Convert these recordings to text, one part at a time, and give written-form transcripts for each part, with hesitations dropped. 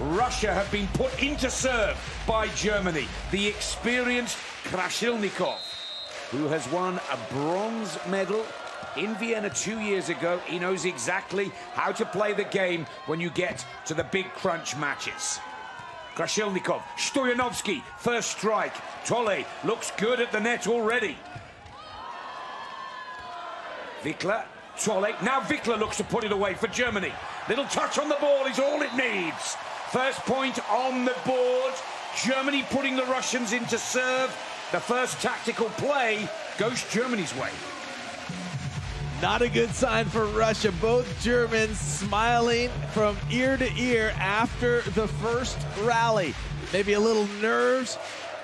Russia have been put into serve by Germany. The experienced Krashilnikov, who has won a bronze medal in Vienna 2 years ago. He knows exactly how to play the game when you get to the big crunch matches. Krashilnikov, Stoyanovski, first strike. Tolle looks good at the net already. Wickler, Tolle. Now Wickler looks to put it away for Germany. Little touch on the ball is all it needs. First point on the board. Germany putting the Russians into serve. The first tactical play goes Germany's way. Not a good sign for Russia. Both Germans smiling from ear to ear after the first rally. Maybe a little nerves,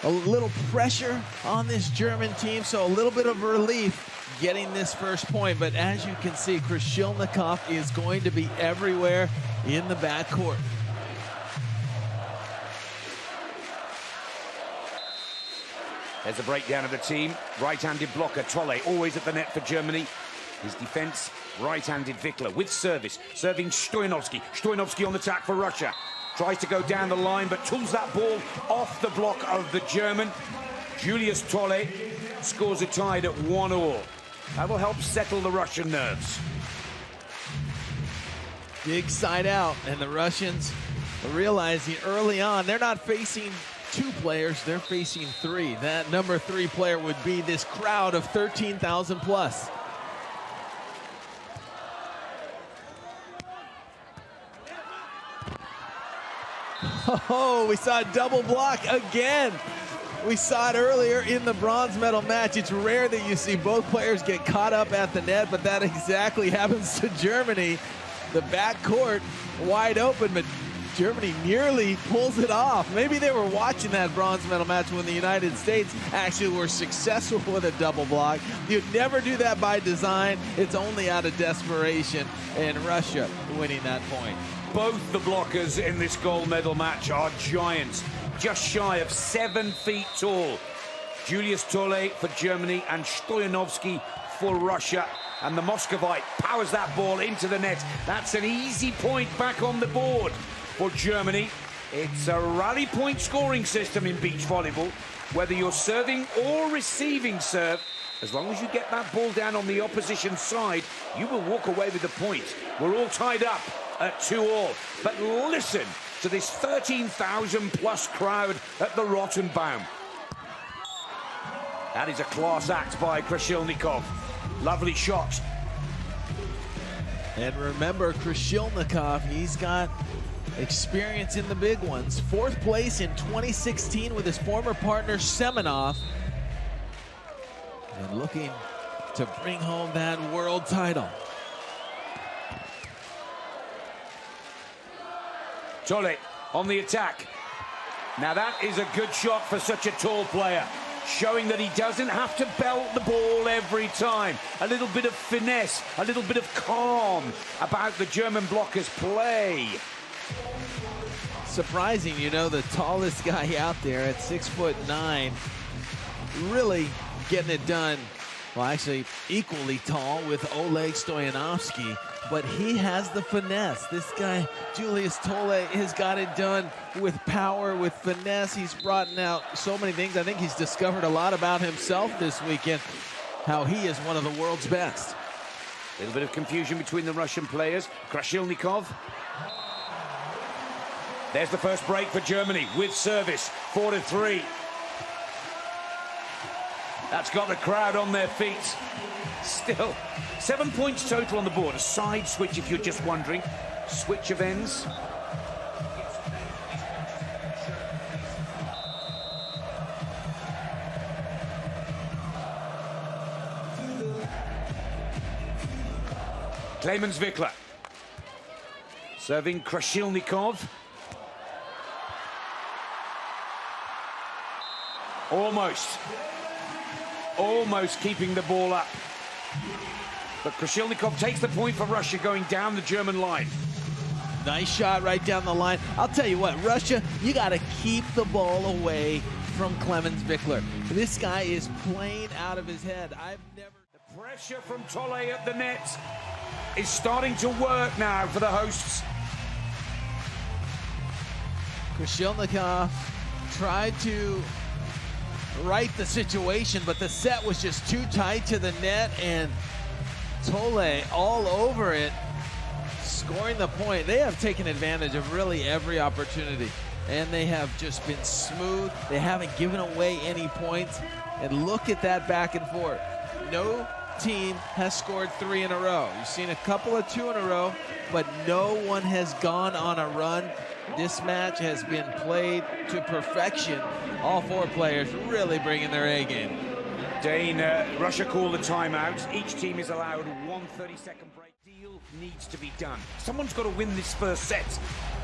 a little pressure on this German team, so a little bit of relief getting this first point. But as you can see, Krashilnikov is going to be everywhere in the backcourt. There's a breakdown of the team. Right-handed blocker, Tolle, always at the net for Germany. His defense, right-handed Wickler with service. Serving Stoyanovski. Stoyanovski on the attack for Russia. Tries to go down the line, but pulls that ball off the block of the German. Julius Tolle scores a tie at 1-1. That will help settle the Russian nerves. Big side out, and the Russians are realizing early on they're not facing two players, they're facing three. That number 3 player would be this crowd of 13,000 plus. Oh, we saw a double block again. We saw it earlier in the bronze medal match. It's rare that you see both players get caught up at the net, but that exactly happens to Germany. The backcourt wide open, but Germany nearly pulls it off. Maybe they were watching that bronze medal match when the United States actually were successful with a double block. You'd never do that by design. It's only out of desperation, and Russia winning that point. Both the blockers in this gold medal match are giants, just shy of 7 feet tall. Julius Tolle for Germany and Stoyanovski for Russia. And the Muscovite powers that ball into the net. That's an easy point back on the board for Germany. It's a rally point scoring system in beach volleyball. Whether you're serving or receiving serve, as long as you get that ball down on the opposition side, you will walk away with the point. We're all tied up at 2-2. But listen to this 13,000 plus crowd at the Rottenbaum. That is a class act by Krashilnikov. Lovely shot. And remember, Krashilnikov, he's got experience in the big ones. 4th place in 2016 with his former partner Semenov. And looking to bring home that world title. Tolle on the attack. Now that is a good shot for such a tall player, showing that he doesn't have to belt the ball every time. A little bit of finesse, a little bit of calm about the German blockers' play. Surprising, you know, the tallest guy out there at 6'9", really getting it done. Well, actually, equally tall with Oleg Stoyanovski, but he has the finesse. This guy, Julius Tolle, has got it done with power, with finesse. He's brought out so many things. I think he's discovered a lot about himself this weekend, how he is one of the world's best. A little bit of confusion between the Russian players. Krashilnikov. There's the first break for Germany with service, 4-3. That's got the crowd on their feet. Still, 7 points total on the board. A side switch, if you're just wondering. Switch of ends. Clemens Wickler. Serving Krashilnikov. Almost keeping the ball up. But Krashilnikov takes the point for Russia going down the German line. Nice shot right down the line. I'll tell you what, Russia, you got to keep the ball away from Clemens Wickler. This guy is playing out of his head. The pressure from Tolle at the net is starting to work now for the hosts. Krishilnikov tried to right the situation, but the set was just too tight to the net, and Tole all over it, scoring the point. They have taken advantage of really every opportunity, and they have just been smooth. They haven't given away any points, and look at that back and forth. No team has scored 3 in a row. You've seen a couple of 2 in a row, but no one has gone on a run. This match has been played to perfection. All 4 players really bringing their A game. Dane, Russia called the timeout. Each team is allowed 1 30-second break. Deal needs to be done. Someone's got to win this first set.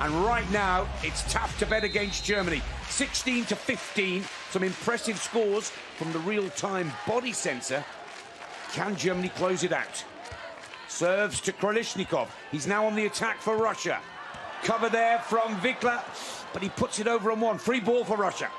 And right now, it's tough to bet against Germany. 16-15, some impressive scores from the real-time body sensor. Can Germany close it out? Serves to Kralishnikov. He's now on the attack for Russia. Cover there from Vikler, but he puts it over on 1. Free ball for Russia.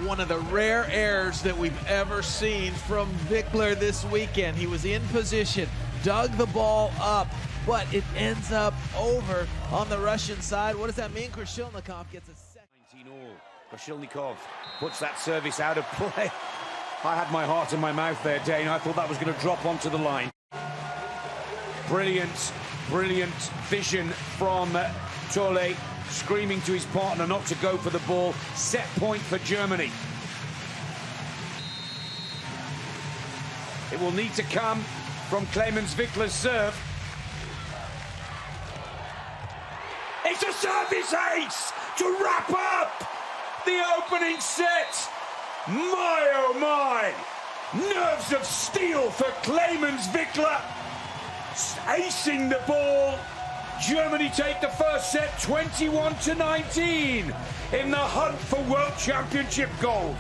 One of the rare errors that we've ever seen from Vikler this weekend. He was in position, dug the ball up, but it ends up over on the Russian side. What does that mean? Krishilnikov gets a second. 19 all. Krishilnikov puts that service out of play. I had my heart in my mouth there, Dane. I thought that was going to drop onto the line. Brilliant, brilliant vision from Tole, screaming to his partner not to go for the ball. Set point for Germany. It will need to come from Clemens Vikler's serve. It's a service ace to wrap up the opening set. My, oh my! Nerves of steel for Clemens Vikler. Acing the ball. Germany take the first set 21-19 in the hunt for World Championship gold.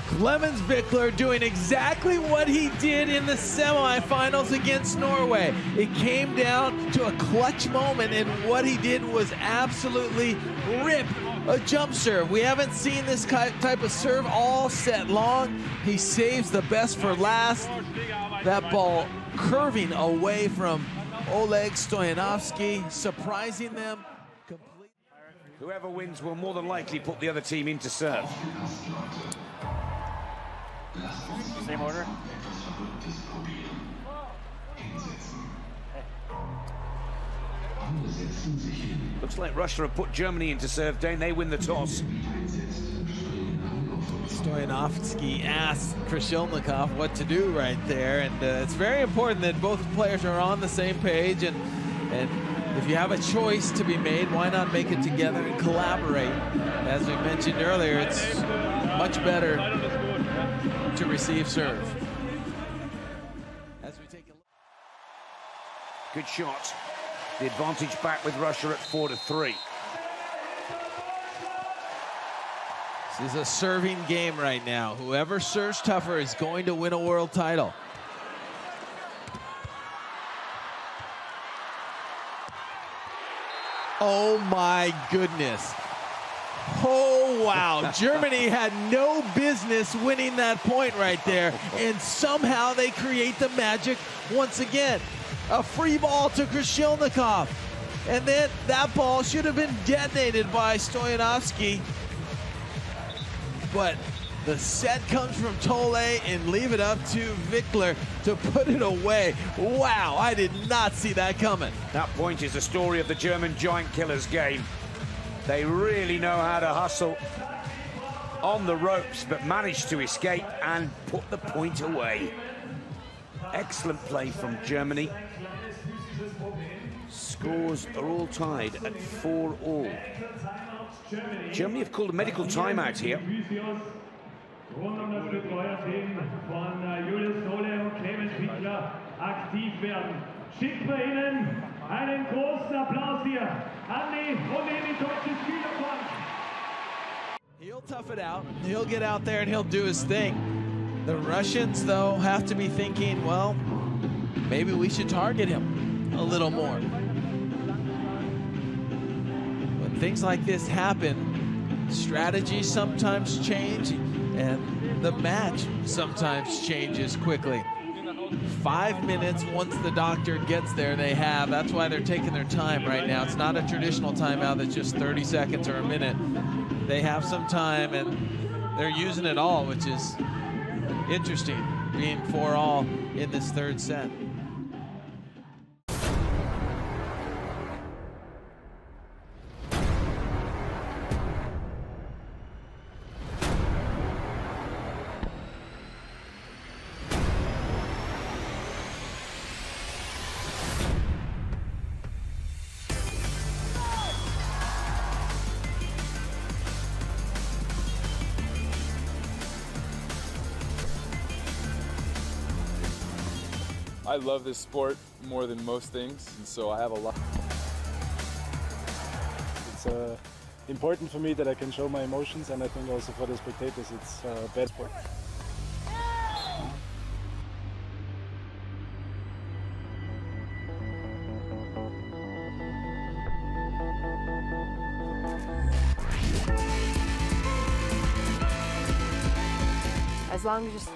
Clemens Vikler doing exactly what he did in the semifinals against Norway. It came down to a clutch moment, and what he did was absolutely rip a jump serve. We haven't seen this type of serve all set long. He saves the best for last. That ball curving away from Oleg Stoyanovsky, surprising them completely. Whoever wins will more than likely put the other team into serve. Same order. Looks like Russia have put Germany into serve, Dane. They win the toss. Stoyanovsky asked Krishilnikov what to do right there, and it's very important that both players are on the same page, and if you have a choice to be made, why not make it together and collaborate? As we mentioned earlier, it's much better to receive serve. As we take a look. Good shot. The advantage back with Russia at 4-3. This is a serving game right now. Whoever serves tougher is going to win a world title. Oh my goodness. Oh wow, Germany had no business winning that point right there, and somehow they create the magic once again. A free ball to Krishilnikov, and then that ball should have been detonated by Stoyanovsky. But the set comes from Tole, and leave it up to Vikler to put it away. Wow, I did not see that coming. That point is the story of the German giant killers game. They really know how to hustle on the ropes, but managed to escape and put the point away. Excellent play from Germany. Scores are all tied at 4-all. Germany have called a medical timeout here. Einen großen Applaus hier an die deutsche Spielerbank. He'll tough it out. He'll get out there and he'll do his thing. The Russians, though, have to be thinking, well, maybe we should target him a little more. When things like this happen, strategies sometimes change, and the match sometimes changes quickly. 5 minutes once the doctor gets there. They have. That's why they're taking their time right now. It's not a traditional timeout that's just 30 seconds or a minute. They have some time, and they're using it all, which is interesting, being 4-all in this third set. I love this sport more than most things, and so I have a lot. It's important for me that I can show my emotions, and I think also for the spectators it's a bad sport. As long as